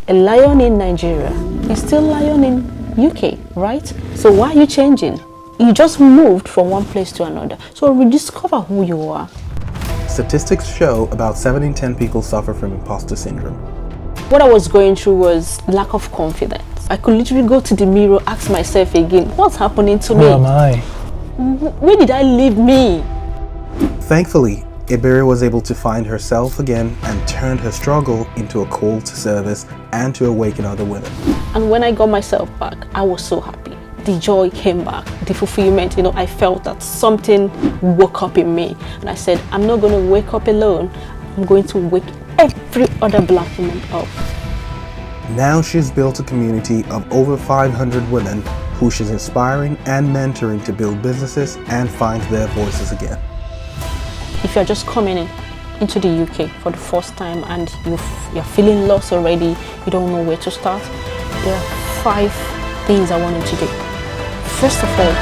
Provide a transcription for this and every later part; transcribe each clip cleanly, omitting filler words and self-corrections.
a lion in Nigeria is still lion in UK, right? So why are you changing? You just moved from one place to another. So rediscover who you are. Statistics show about 7 in 10 people suffer from imposter syndrome. What I was going through was lack of confidence. I could literally go to the mirror, ask myself again, what's happening to me? Who am I? Where did I leave me? Thankfully, Ebere was able to find herself again and turned her struggle into a call to service and to awaken other women. And when I got myself back, I was so happy. The joy came back, the fulfillment, I felt that something woke up in me. And I said, I'm not going to wake up alone. I'm going to wake every other black woman up. Now she's built a community of over 500 women who she's inspiring and mentoring to build businesses and find their voices again. If you're just coming into the UK for the first time and you're feeling lost already, you don't know where to start, there are 5 things I want you to do. First of all,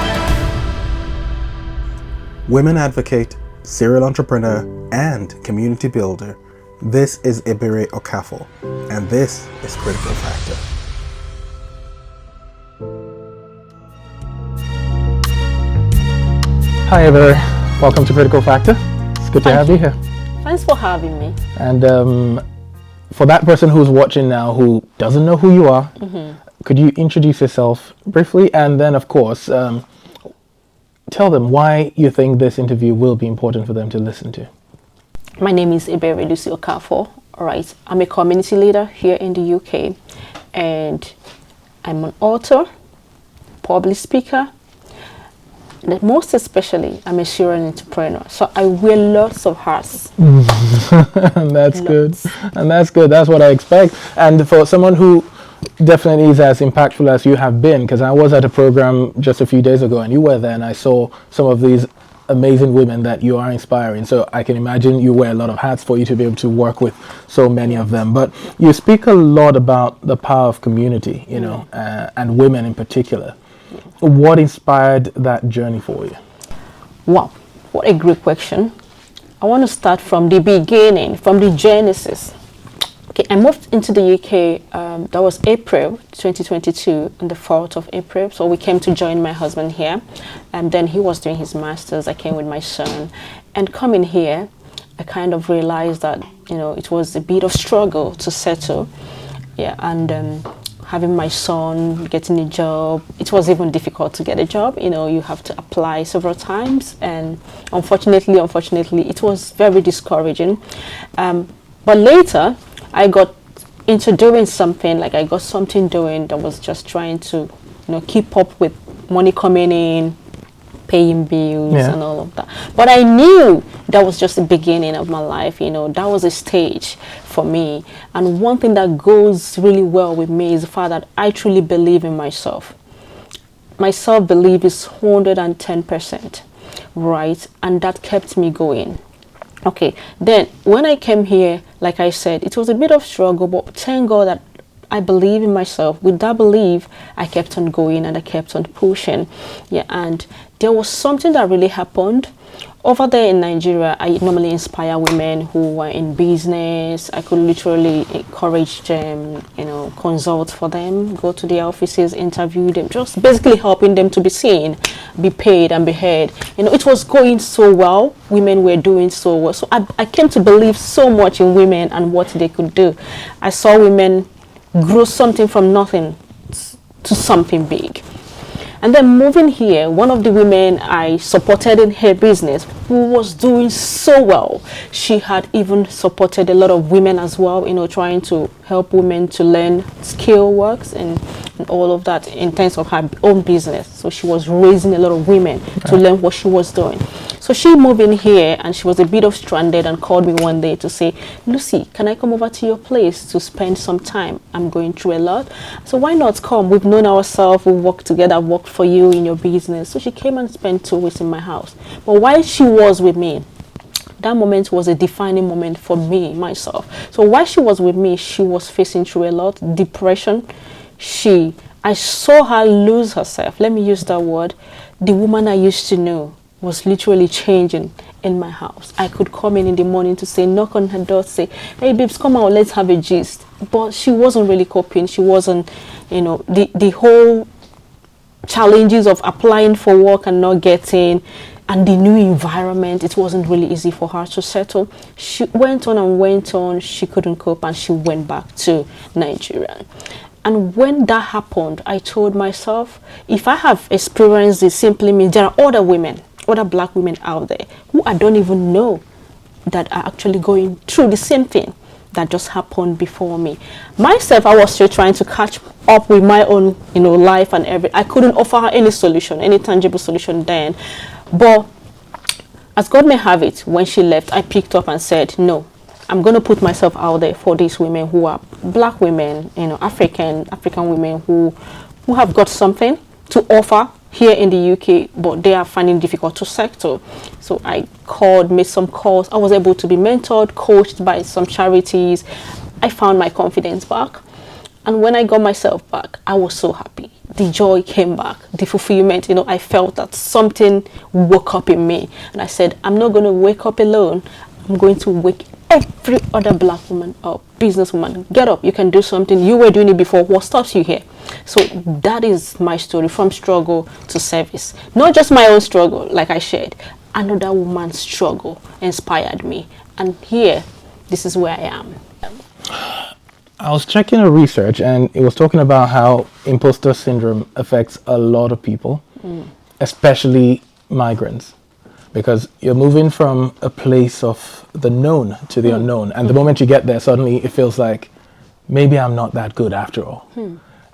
women advocate, serial entrepreneur, and community builder. This is Ebere Okafor, and this is Critical Factor. Hi Ebere, welcome to Critical Factor. It's good to have you here. Thanks for having me. And for that person who's watching now who doesn't know who you are, could you introduce yourself briefly, and then of course tell them why you think this interview will be important for them to listen to. My name is Ebere Okafor. All right, I'm a community leader here in the UK, and I'm an author, public speaker, and most especially, I'm a serial entrepreneur. So I wear lots of hats. That's good. And that's good. That's what I expect. And for someone who definitely is as impactful as you have been, because I was at a program just a few days ago and you were there, and I saw some of these amazing women that you are inspiring. So I can imagine you wear a lot of hats for you to be able to work with so many of them. But you speak a lot about the power of community, and women in particular. What inspired that journey for you? Wow, what a great question. I want to start from the beginning, from the genesis. Okay, I moved into the UK, that was April 2022, on the 4th of April. So we came to join my husband here, and then he was doing his master's. I came with my son, and coming here, I kind of realized that, it was a bit of struggle to settle. Yeah, and having my son, getting a job, it was even difficult to get a job. You have to apply several times, and unfortunately, it was very discouraging. But later, I got into doing something, like I got something doing that was just trying to, keep up with money coming in, paying bills and all of that. But I knew that was just the beginning of my life, that was a stage for me. And one thing that goes really well with me is the fact that I truly believe in myself. My self-belief is 110%, right? And that kept me going. Okay, then when I came here, like I said, it was a bit of struggle, but thank God that I believe in myself. With that belief, I kept on going and I kept on pushing. Yeah, and there was something that really happened. Over there in Nigeria, I normally inspire women who are in business. I could literally encourage them, consult for them, go to their offices, interview them, just basically helping them to be seen, be paid and be heard. It was going so well. Women were doing so well. So I came to believe so much in women and what they could do. I saw women grow something from nothing to something big. And then moving here, one of the women I supported in her business, who was doing so well, she had even supported a lot of women as well, trying to help women to learn skill works and all of that in terms of her own business. So she was raising a lot of women to learn what she was doing. So she moved in here and she was a bit of stranded and called me one day to say, Lucy, can I come over to your place to spend some time? I'm going through a lot. So why not come? We've known ourselves, we've worked together, I've worked for you in your business. So she came and spent 2 weeks in my house. But while she was with me, that moment was a defining moment for me, myself. So while she was with me, she was facing through a lot, depression. I saw her lose herself. Let me use that word. The woman I used to know was literally changing in my house. I could come in the morning to say, knock on her door, say, hey babes, come out, let's have a gist. But she wasn't really coping. She wasn't, the whole challenges of applying for work and not getting, and the new environment, it wasn't really easy for her to settle. She went on and went on. She couldn't cope, and she went back to Nigeria. And when that happened, I told myself, if I have experienced this, simply means there are other women, other black women out there who I don't even know that are actually going through the same thing that just happened before me. Myself, I was still trying to catch up with my own, life and everything. I couldn't offer her any solution, any tangible solution then. But as God may have it, when she left, I picked up and said, no, I'm going to put myself out there for these women who are black women, African women who have got something to offer here in the UK, but they are finding it difficult to settle. So I made some calls. I was able to be mentored, coached by some charities. I found my confidence back. And when I got myself back, I was so happy. The joy came back, the fulfillment, I felt that something woke up in me. And I said, I'm not going to wake up alone. I'm going to wake every other black woman up, businesswoman. Get up, you can do something. You were doing it before. What stops you here? So that is my story, from struggle to service. Not just my own struggle, like I shared. Another woman's struggle inspired me. And here, this is where I am. I was checking a research, and it was talking about how imposter syndrome affects a lot of people, especially migrants, because you're moving from a place of the known to the unknown. And the moment you get there, suddenly it feels like, maybe I'm not that good after all.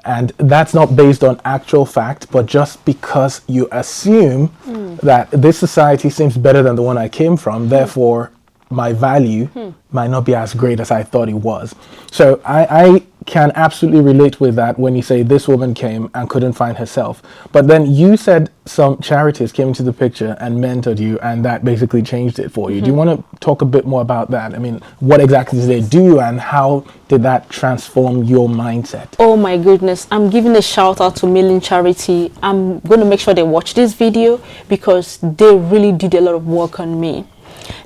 And that's not based on actual fact, but just because you assume that this society seems better than the one I came from, therefore my value might not be as great as I thought it was. So I can absolutely relate with that when you say this woman came and couldn't find herself. But then you said some charities came into the picture and mentored you, and that basically changed it for you. Do you want to talk a bit more about that? I mean, what exactly did they do, and how did that transform your mindset? Oh my goodness, I'm giving a shout out to Milling Charity. I'm going to make sure they watch this video because they really did a lot of work on me.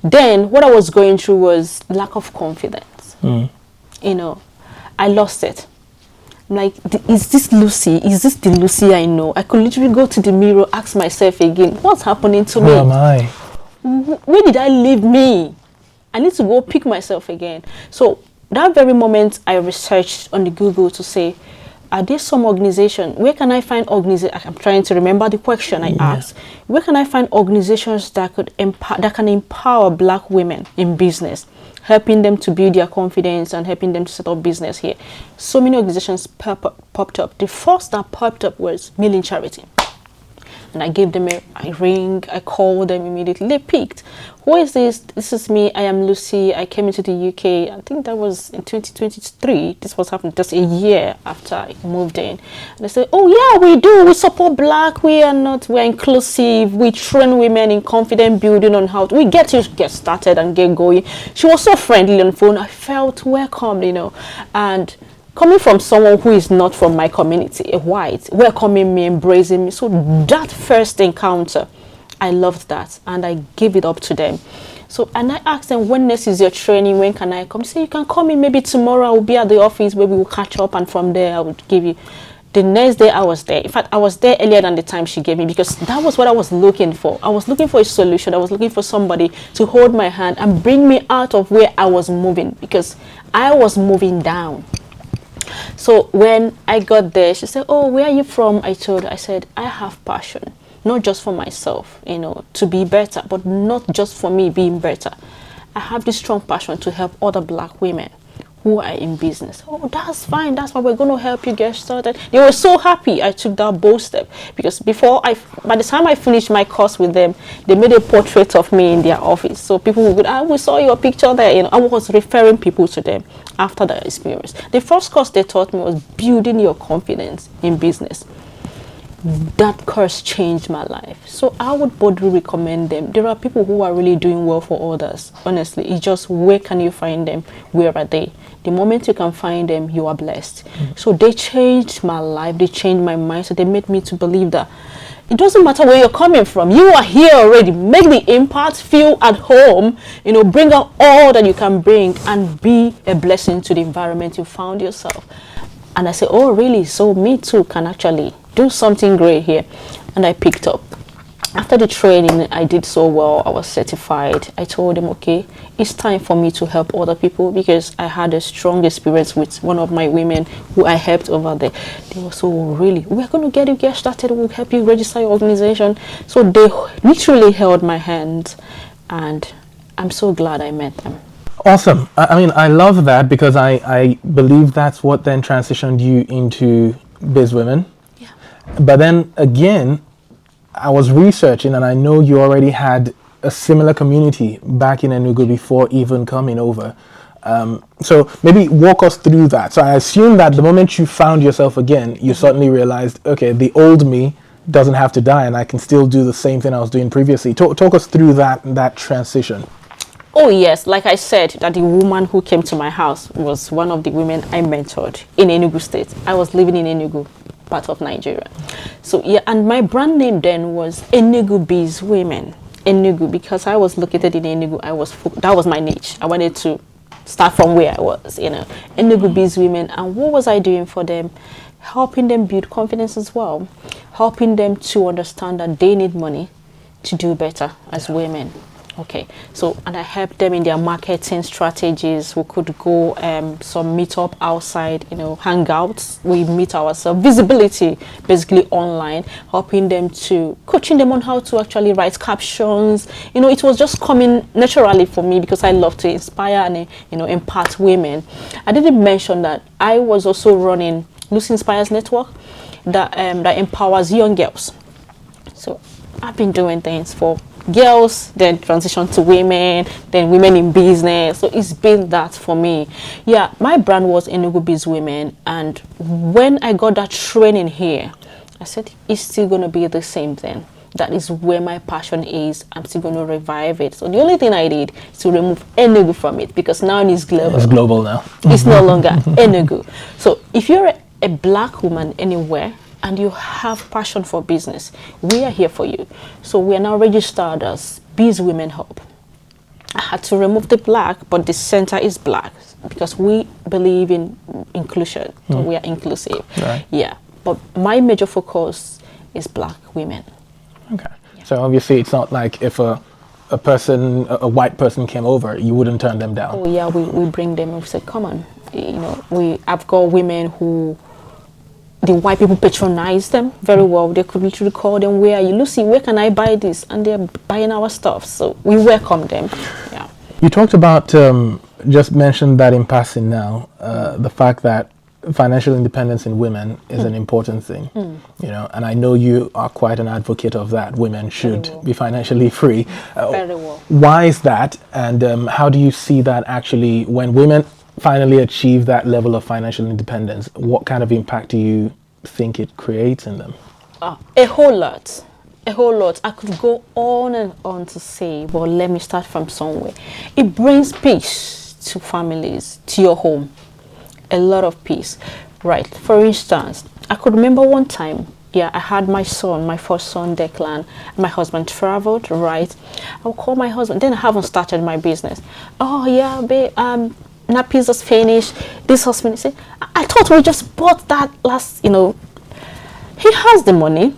Then what I was going through was lack of confidence. I lost it. I'm like, is this Lucy? Is this the Lucy I know? I could literally go to the mirror, ask myself again, what's happening to me? Who am I? Where did I leave me? I need to go pick myself again. So that very moment, I researched on the Google to say, are there some organization? Where can I find organization? I'm trying to remember the question I asked. Where can I find organizations that can empower black women in business, helping them to build their confidence and helping them to set up business here? So many organizations popped up. The first that popped up was Milling Charity. And I gave them a ring. I called them immediately. They picked. Who is this? This is me. I am Lucy. I came into the UK. I think that was in 2023. This was happening just a year after I moved in. And they said, oh yeah, we do. We support black. We're inclusive. We train women in confidence building on how we get started and get going. She was so friendly on the phone. I felt welcome, and coming from someone who is not from my community, a white, welcoming me, embracing me. So that first encounter, I loved that, and I gave it up to them. So, and I asked them, when next is your training? When can I come? They say, you can come in maybe tomorrow. I will be at the office where we will catch up, and from there I would give you. The next day I was there. In fact, I was there earlier than the time she gave me, because that was what I was looking for. I was looking for a solution. I was looking for somebody to hold my hand and bring me out of where I was moving, because I was moving down. So when I got there, she said, oh, where are you from? I said, I have passion, not just for myself, to be better, but not just for me being better. I have this strong passion to help other black women who are in business. Oh, that's fine. That's why we're going to help you get started. They were so happy I took that bold step, because by the time I finished my course with them, they made a portrait of me in their office. So people would, we saw your picture there. I was referring people to them after that experience. The first course they taught me was building your confidence in business. That course changed my life. So I would boldly recommend them. There are people who are really doing well for others. Honestly, it's just, where can you find them? Where are they? The moment you can find them, you are blessed. So they changed my life. They changed my mind. So they made me to believe that It doesn't matter where you're coming from. You are here already. Make the impact, feel at home, bring out all that you can bring and be a blessing to the environment you found yourself. And I said, oh, really? So me too can actually do something great here. And I picked up. After the training, I did so well. I was certified. I told them, okay, it's time for me to help other people, because I had a strong experience with one of my women who I helped over there. They were so, really, we're going to get you get started. We'll help you register your organization. So they literally held my hand, and I'm so glad I met them. Awesome. I mean, I love that, because I believe that's what then transitioned you into Biz Women. Yeah. But then again, I was researching, and I know you already had a similar community back in Enugu before even coming over. So maybe walk us through that. So I assume that the moment you found yourself again, you suddenly realized, okay, the old me doesn't have to die, and I can still do the same thing I was doing previously. Talk us through that transition. Oh yes, like I said, that the woman who came to my house was one of the women I mentored in Enugu State. I was living in Enugu, part of Nigeria. So yeah, and my brand name then was Enugu Biz Women. Enugu, because I was located in Enugu. That was my niche. I wanted to start from where I was, Enugu Biz Women. And what was I doing for them? Helping them build confidence as well, helping them to understand that they need money to do better as women. Okay, so, and I helped them in their marketing strategies. We could go some meetup outside, hangouts. We meet ourselves, visibility, basically online, helping them coaching them on how to actually write captions. It was just coming naturally for me, because I love to inspire and, impart women. I didn't mention that I was also running Lucy Inspires Network that empowers young girls. So I've been doing things for girls, then transition to women, then women in business. So it's been that for me. Yeah, my brand was Enugu Biz Women, and when I got that training here, I said it's still going to be the same thing. That is where my passion is. I'm still going to revive it. So the only thing I did is to remove Enugu from it, because now it's global. It's global now. It's no longer Enugu. So if you're a black woman anywhere, and you have passion for business, we are here for you. So we are now registered as Biz Women Hub. I had to remove the black, but the center is black, because we believe in inclusion. So we are inclusive. Right. Yeah. But my major focus is black women. Okay. Yeah. So obviously it's not like if a white person came over, you wouldn't turn them down. Oh yeah, we bring them and we say, come on. I've got women who the white people patronize them very well. They could literally call them, where are you? Lucy, where can I buy this? And they're buying our stuff. So we welcome them. Yeah. You talked about, just mentioned that in passing now, the fact that financial independence in women is an important thing, and I know you are quite an advocate of that. Women should be financially free. Very well. Why is that? And how do you see that actually when women finally achieve that level of financial independence? What kind of impact do you think it creates in them? A whole lot. I could go on and on to say, but let me start from somewhere. It brings peace to families, to your home. A lot of peace. Right. For instance, I could remember one time, I had my first son, Declan. My husband traveled, right? I'll call my husband. Then I haven't started my business. Oh, yeah, babe, nappies is finished. This husband said, I thought we just bought that last, He has the money,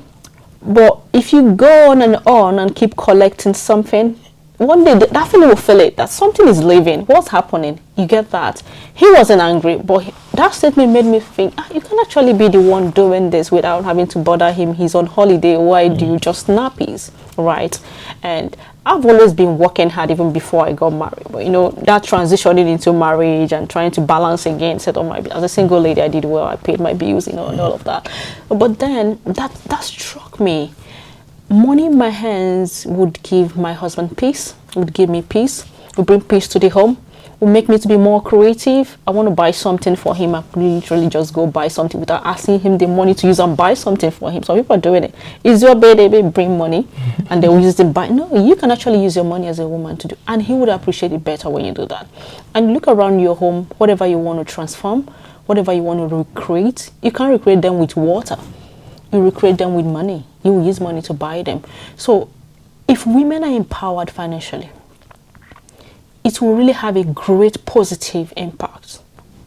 but if you go on and keep collecting something, one day that feeling will feel it, that something is leaving. What's happening? You get that? He wasn't angry, but that statement made me think, you can actually be the one doing this without having to bother him. He's on holiday. Why do you just nappies, right? And I've always been working hard even before I got married. But that transitioning into marriage and trying to balance again, set on my, as a single lady, I did well. I paid my bills, and all of that. But then that struck me. Money in my hands would give my husband peace, would give me peace, would bring peace to the home, would make me to be more creative. I want to buy something for him. I could literally just go buy something without asking him the money to use and buy something for him. Some people are doing it. Is your baby bring money and they will use it buy? No, you can actually use your money as a woman to do, and he would appreciate it better when you do that. And look around your home, whatever you want to transform, whatever you want to recreate, you can't recreate them with water. You recreate them with money. you will use money to buy them. So if women are empowered financially, it will really have a great positive impact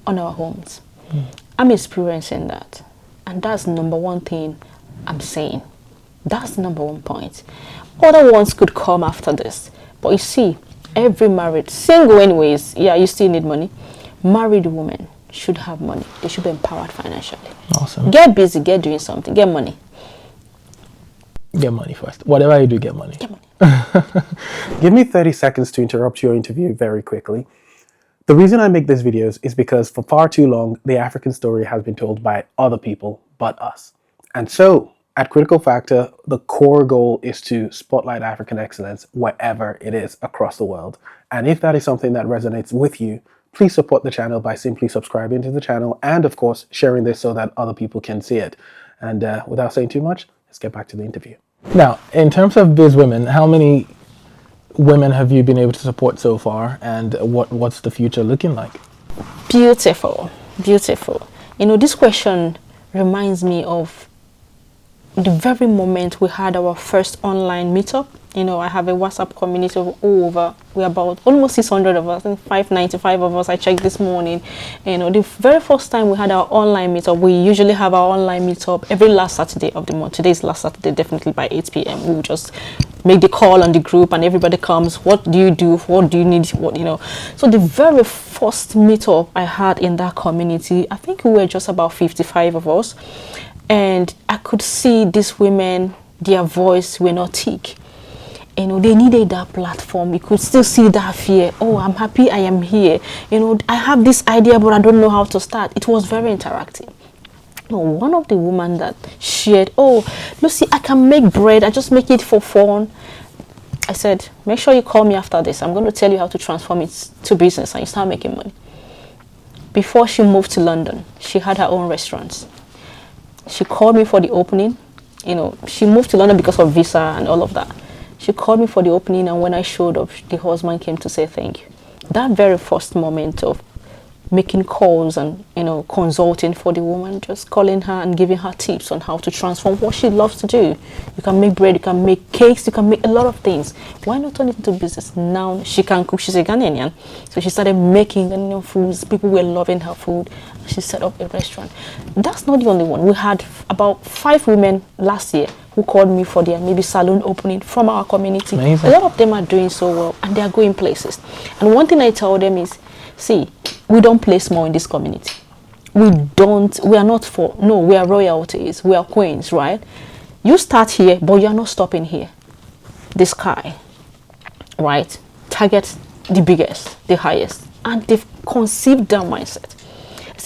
on our homes. I'm experiencing that. And that's number one thing I'm saying. That's the number one point. Other ones could come after this. But you see, every married, single anyways, yeah, you still need money. Married women should have money. They should be empowered financially. Awesome. Get busy, get doing something, get money. Get money first. Whatever you do, get money. Get money. Give me 30 seconds to interrupt your interview very quickly. The reason I make these videos is because for far too long, the African story has been told by other people but us. And so, at Critical Factor, the core goal is to spotlight African excellence wherever it is across the world. And if that is something that resonates with you, please support the channel by simply subscribing to the channel and, of course, sharing this so that other people can see it. And without saying too much, let's get back to the interview. Now, in terms of Biz Women, how many women have you been able to support so far, and what's the future looking like? Beautiful, beautiful. You know, this question reminds me of the very moment we had our first online meetup. You know, I have a WhatsApp community of over, we're about almost 600 of us, I think 595 of us, I checked this morning. You know, the very first time we had our online meetup, we usually have our online meetup every last Saturday of the month. Today is last Saturday, definitely by 8 p.m. We'll just make the call on the group and everybody comes. What do you do? What do you need? What, you know? So the very first meetup I had in that community, I think we were just about 55 of us. And I could see these women, their voice were not thick. You know, they needed that platform. You could still see that fear. Oh, I'm happy I am here. You know, I have this idea, but I don't know how to start. It was very interactive. You know, one of the women that shared, oh, Lucy, I can make bread. I just make it for fun. I said, make sure you call me after this. I'm going to tell you how to transform it to business and you start making money. Before she moved to London, she had her own restaurants. She called me for the opening. You know, she moved to London because of visa and all of that. She called me for the opening, and when I showed up, the husband came to say thank you. That very first moment of making calls and, you know, consulting for the woman, just calling her and giving her tips on how to transform what she loves to do. You can make bread, you can make cakes, you can make a lot of things. Why not turn it into business? Now she can cook. She's a Ghanaian, so she started making Ghanaian foods. People were loving her food. She set up a restaurant. That's not the only one. We had about 5 women last year who called me for their maybe salon opening from our community. Amazing. A lot of them are doing so well and they are going places. And one thing I tell them is, see, we don't play small in this community. We are not for, no, we are royalties, we are queens, right? You start here, but you're not stopping here. The sky, right? Target the biggest, the highest. And they've conceived that mindset.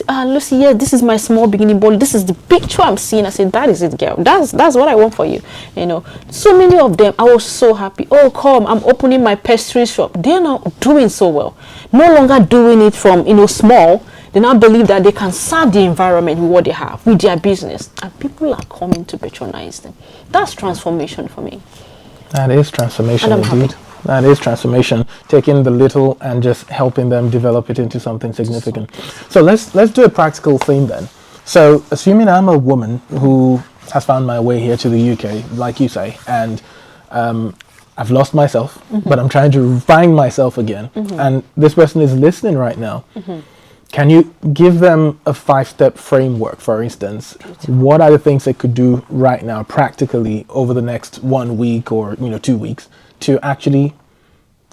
Lucy, yeah, this is my small beginning, but this is the picture I'm seeing. I said, that is it, girl. That's what I want for you. You know, so many of them, I was so happy. Oh, come, I'm opening my pastry shop. They're now doing so well. No longer doing it from, you know, small. They now believe that they can serve the environment with what they have, with their business. And people are coming to patronize them. That's transformation for me. That is transformation And I'm indeed. happy. That is transformation, taking the little and just helping them develop it into something significant. So let's do a practical thing then. So assuming I'm a woman who has found my way here to the UK, like you say, and I've lost myself, but I'm trying to find myself again, and this person is listening right now, can you give them a 5-step framework, for instance? What are the things they could do right now practically over the next 1 week or 2 weeks to actually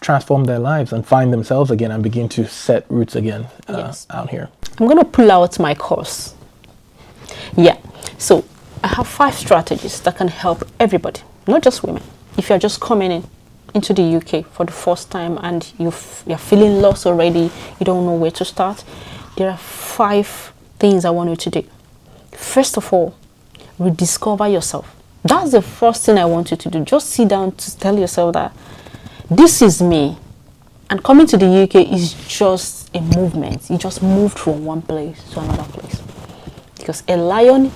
transform their lives and find themselves again and begin to set roots again out here? I'm going to pull out my course. Yeah, so I have 5 strategies that can help everybody, not just women. If you're just coming into the UK for the first time and you're feeling lost already, you don't know where to start, there are 5 things I want you to do. First of all, rediscover yourself. That's the first thing I want you to do. Just sit down to tell yourself that this is me. And coming to the UK is just a movement. You just moved from one place to another place. Because a lion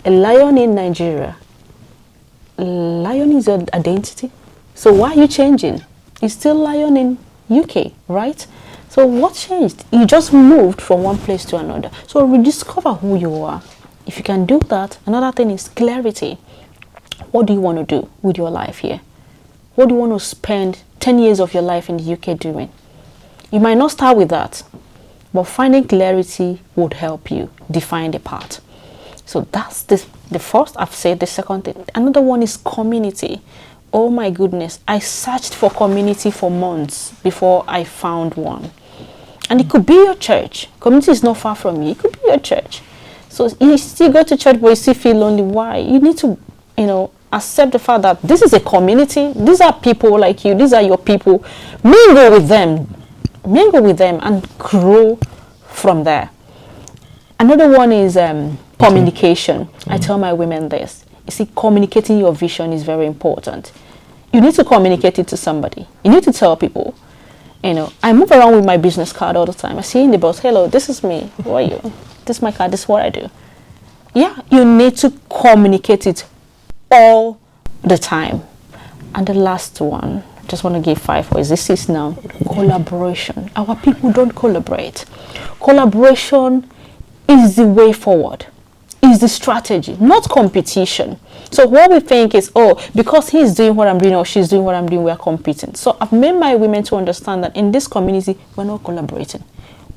in Nigeria, lion is your identity. So why are you changing? You're still lion in UK, right? So what changed? You just moved from one place to another. So rediscover who you are. If you can do that, another thing is clarity. what do you want to do with your life here? What do you want to spend 10 years of your life in the UK doing? You might not start with that, but finding clarity would help you define the path. So that's the first. I've said the second thing. Another one is community. Oh my goodness, I searched for community for months before I found one. And it could be your church. Community is not far from you. It could be your church. So you still go to church, but you still feel lonely. Why? You need to, accept the fact that this is a community. These are people like you. These are your people. Mingle with them and grow from there. Another one is communication. I tell my women this. You see, communicating your vision is very important. You need to communicate it to somebody. You need to tell people. I move around with my business card all the time. I see in the bus, hello, this is me. Who are you? This is my card. This is what I do. Yeah, you need to communicate it all the time. And the last one, I just want to give 5 words. This is now collaboration. Our people don't collaborate. Collaboration is the way forward. Is the strategy, not competition. So what we think is, because he's doing what I'm doing or she's doing what I'm doing, we're competing. So I've made my women to understand that in this community, we're not collaborating.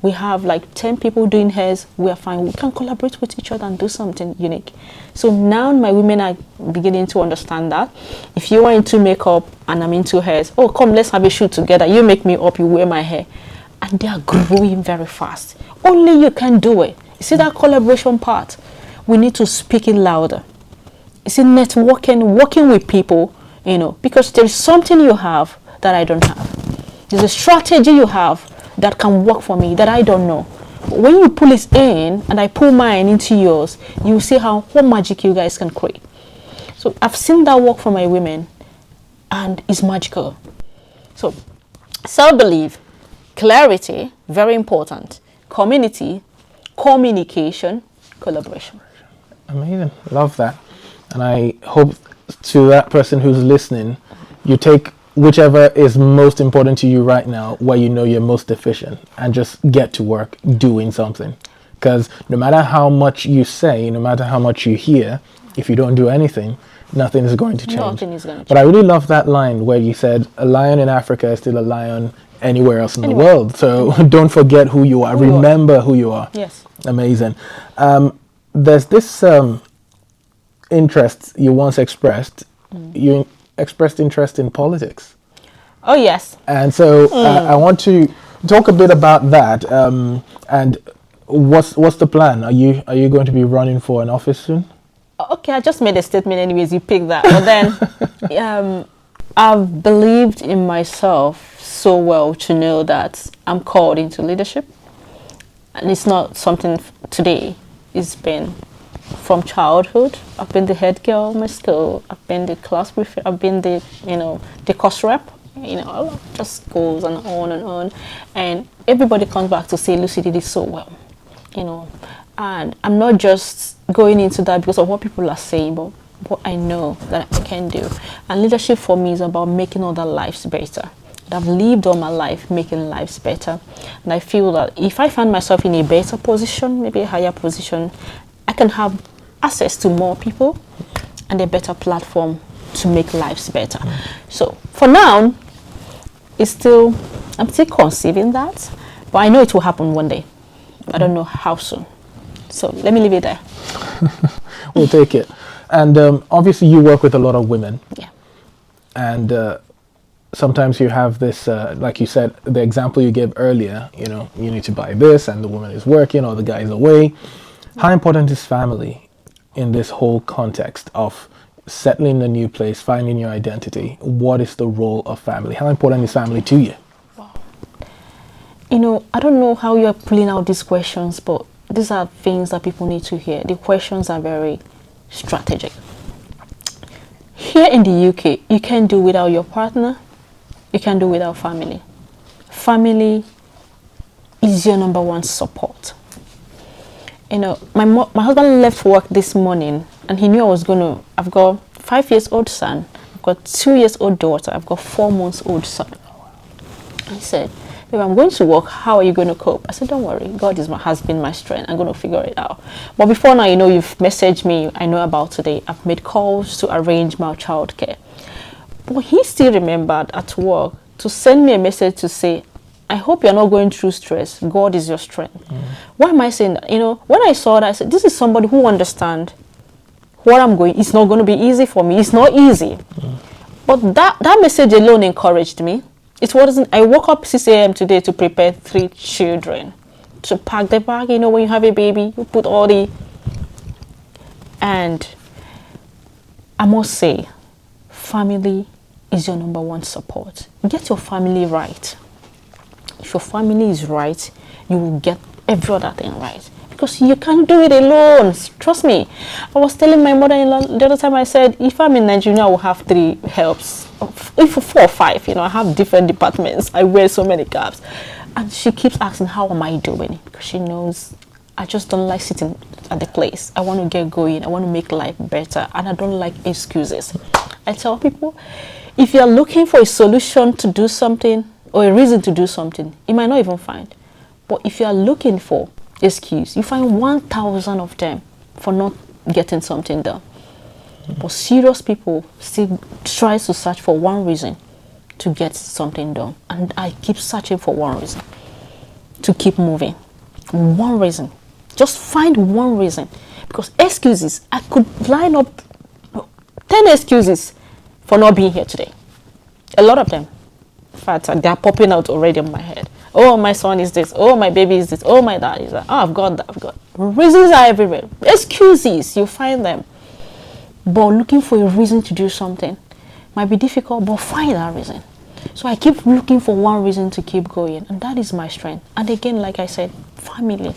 We have like 10 people doing hairs, we're fine. We can collaborate with each other and do something unique. So now my women are beginning to understand that. If you are into makeup and I'm into hairs, come, let's have a shoot together. You make me up, you wear my hair. And they are growing very fast. Only you can do it. You see that collaboration part? We need to speak it louder. You see, networking, working with people, because there's something you have that I don't have. There's a strategy you have that can work for me that I don't know. But when you pull it in and I pull mine into yours, you see what magic you guys can create. So I've seen that work for my women and it's magical. So self-belief, clarity, very important. Community, communication, collaboration. Amazing. Love that. And I hope to that person who's listening, you take whichever is most important to you right now, where you know you're most deficient, and just get to work doing something. Because no matter how much you say, no matter how much you hear, if you don't do anything, nothing is going to change. Nothing is going to change. But I really love that line where you said a lion in Africa is still a lion anywhere else in the world. So don't forget who you are. Remember who you are. Yes. Amazing. There's this interest you once expressed. You expressed interest in politics. Oh, yes. And so I want to talk a bit about that. And what's the plan? Are you going to be running for an office soon? Okay, I just made a statement anyways. You pick that. But then I've believed in myself so well to know that I'm called into leadership. And it's not something today. It's been from childhood. I've been the head girl in my school. I've been the class prefect. I've been the course rep. Just goes and on and on. And everybody comes back to say, Lucy did it so well. And I'm not just going into that because of what people are saying, but what I know that I can do. And leadership for me is about making other lives better. I've lived all my life making lives better, and I feel that if I find myself in a better position, maybe a higher position, I can have access to more people and a better platform to make lives better. So for now, I'm still conceiving that, but I know it will happen one day. I don't know how soon. So let me leave it there. We'll take it. And obviously you work with a lot of women. Yeah. And sometimes you have this, like you said, the example you gave earlier, you need to buy this and the woman is working or the guy is away. How important is family in this whole context of settling in a new place, finding your identity? What is the role of family? How important is family to you? Wow. I don't know how you're pulling out these questions, but these are things that people need to hear. The questions are very strategic. Here in the UK, you can't do without your partner. You can do without family. Family is your number one support. My husband left work this morning and he knew I've got 5-year-old son, I've got 2-year-old daughter, I've got 4-month-old son. He said, if I'm going to work, how are you going to cope? I said, don't worry, God has been my strength. I'm going to figure it out. But before now, you've messaged me. I know about today. I've made calls to arrange my childcare. But he still remembered at work to send me a message to say, I hope you're not going through stress. God is your strength. Why am I saying that? When I saw that, I said, this is somebody who understands what I'm going. It's not going to be easy for me. It's not easy. But that message alone encouraged me. It wasn't. I woke up 6 a.m. today to prepare 3 children, to pack the bag. When you have a baby, you put all the. And I must say, family is your number one support. Get your family right. If your family is right, you will get every other thing right. Because you can't do it alone. Trust me. I was telling my mother-in-law the other time, I said, if I'm in Nigeria, I will have 3 helps. If 4 or 5, I have different departments. I wear so many caps. And she keeps asking, how am I doing? Because she knows I just don't like sitting at the place. I want to get going. I want to make life better. And I don't like excuses. I tell people, if you're looking for a solution to do something or a reason to do something, you might not even find. But if you're looking for excuse, you find 1,000 of them for not getting something done. But serious people still try to search for one reason to get something done. And I keep searching for one reason to keep moving. One reason. Just find one reason. Because excuses, I could line up 10 excuses for not being here today. A lot of them. In fact, they are popping out already in my head. Oh, my son is this. Oh, my baby is this. Oh, my dad is that. Oh, I've got that. I've got. Reasons are everywhere. Excuses, you find them. But looking for a reason to do something might be difficult, but find that reason. So I keep looking for one reason to keep going, and that is my strength. And again, like I said, family.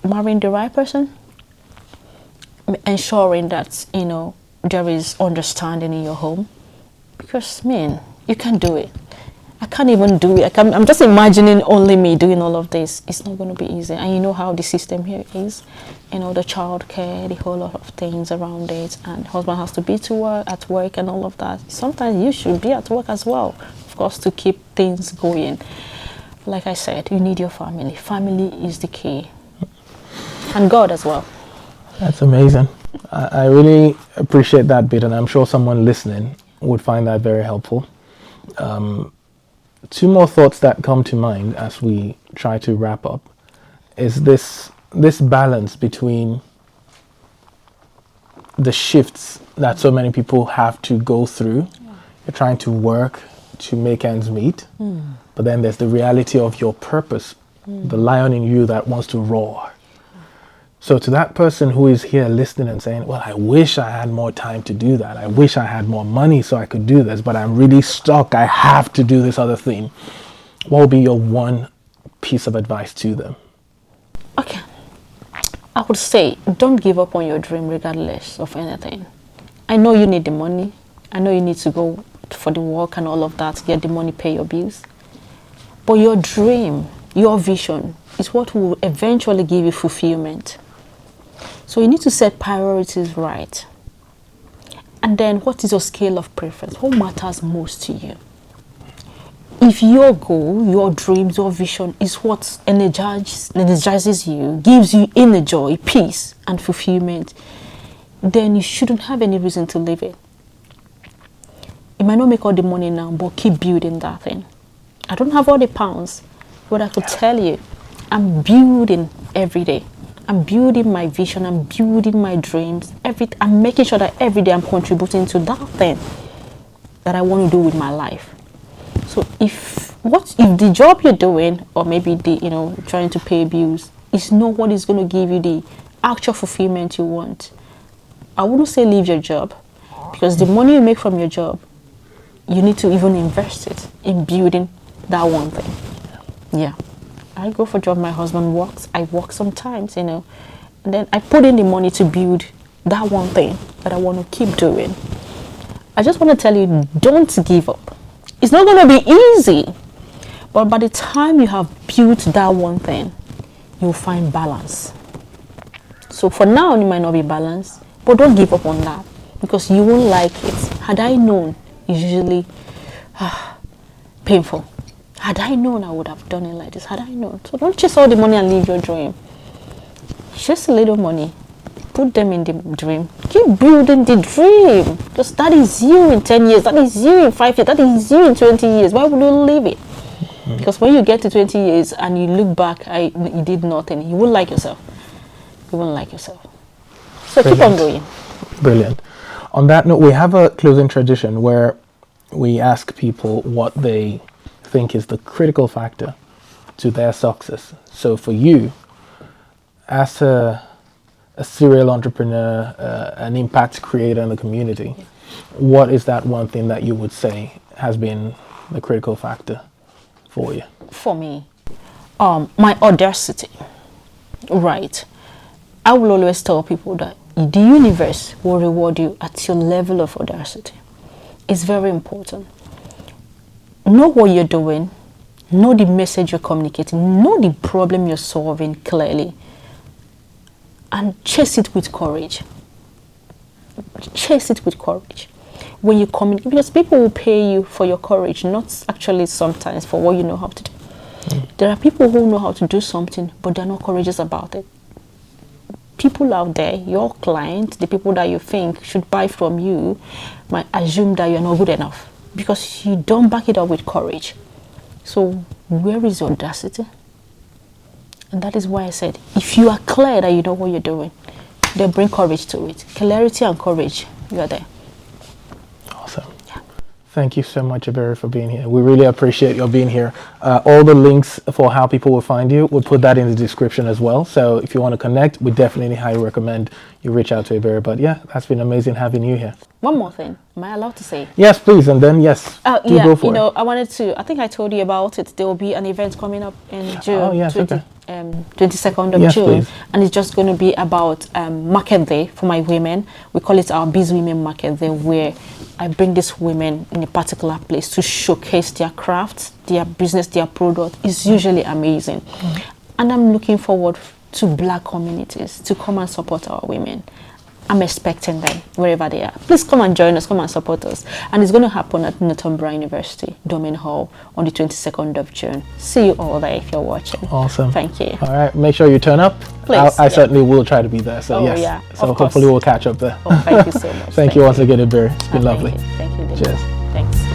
Marrying the right person, ensuring that, there is understanding in your home. Because, man, you can do it. I can't even do it. I'm just imagining only me doing all of this. It's not going to be easy. And you know how the system here is. The childcare, the whole lot of things around it. And husband has to be at work and all of that. Sometimes you should be at work as well, of course, to keep things going. Like I said, you need your family. Family is the key. And God as well. That's amazing. I really appreciate that bit, and I'm sure someone listening would find that very helpful. 2 more thoughts that come to mind as we try to wrap up is this balance between the shifts that so many people have to go through. You're trying to work to make ends meet, but then there's the reality of your purpose, the lion in you that wants to roar. So to that person who is here listening and saying, well, I wish I had more time to do that. I wish I had more money so I could do this, but I'm really stuck. I have to do this other thing. What would be your one piece of advice to them? Okay. I would say, don't give up on your dream regardless of anything. I know you need the money. I know you need to go for the work and all of that, get the money, pay your bills. But your dream, your vision is what will eventually give you fulfillment. So you need to set priorities right. And then what is your scale of preference? What matters most to you? If your goal, your dreams, your vision is what energizes you, gives you inner joy, peace, and fulfillment, then you shouldn't have any reason to leave it. You might not make all the money now, but keep building that thing. I don't have all the pounds, but I could tell you, I'm building every day. I'm building my vision. I'm building my dreams. I'm making sure that every day I'm contributing to that thing that I want to do with my life. So if the job you're doing, or maybe trying to pay bills, is not what is going to give you the actual fulfillment you want, I wouldn't say leave your job, because the money you make from your job, you need to even invest it in building that one thing. Yeah. I go for a job, my husband works, I work sometimes, and then I put in the money to build that one thing that I want to keep doing. I just want to tell you, don't give up. It's not going to be easy, but by the time you have built that one thing, you'll find balance. So for now, you might not be balanced, but don't give up on that, because you won't like it. Had I known, it's usually painful. Had I known, I would have done it like this. Had I known. So don't chase all the money and leave your dream. Just a little money. Put them in the dream. Keep building the dream. Because that is you in 10 years. That is you in 5 years. That is you in 20 years. Why would you leave it? Because when you get to 20 years and you look back, you did nothing. You won't like yourself. You won't like yourself. So keep on going. Brilliant. On that note, we have a closing tradition where we ask people what they think is the critical factor to their success. So for you, as a serial entrepreneur, an impact creator in the community, what is that one thing that you would say has been the critical factor for you? For me, my audacity. Right. I will always tell people that the universe will reward you at your level of audacity. It's very important. Know what you're doing. Know the message you're communicating. Know the problem you're solving clearly. And chase it with courage. Chase it with courage. When you communicate, because people will pay you for your courage, not actually sometimes for what you know how to do. There are people who know how to do something, but they're not courageous about it. People out there, your clients, the people that you think should buy from you, might assume that you're not good enough because you don't back it up with courage. So where is your audacity? And that is why I said, if you are clear that you know what you're doing, then bring courage to it. Clarity and courage, you're there. Awesome. Yeah. Thank you so much, Ebere, for being here. We really appreciate your being here. All the links for how people will find you, we'll put that in the description as well. So if you want to connect, we definitely highly recommend you reach out to Ebere. But yeah, that's been amazing having you here. One more thing, am I allowed to say? Yes, please, and then yes, go for it. I wanted to, I think I told you about it. There will be an event coming up in June. Oh, yes, 22nd of yes, June, please. And it's just going to be about Market Day for my women. We call it our Biz Women Market Day, where I bring these women in a particular place to showcase their crafts, their business, their product. It's usually amazing. And I'm looking forward to Black communities to come and support our women. I'm expecting them wherever they are. Please come and join us, come and support us. And it's going to happen at Northumbria University, Domain Hall, on the 22nd of June. See you all there if you're watching. Awesome. Thank you. All right, make sure you turn up. Please. I certainly will try to be there. So yes. Yeah, so hopefully we'll catch up there. Oh, thank you so much. Thank you once again, Ebere. It's been lovely. Thank you. Cheers. Thanks.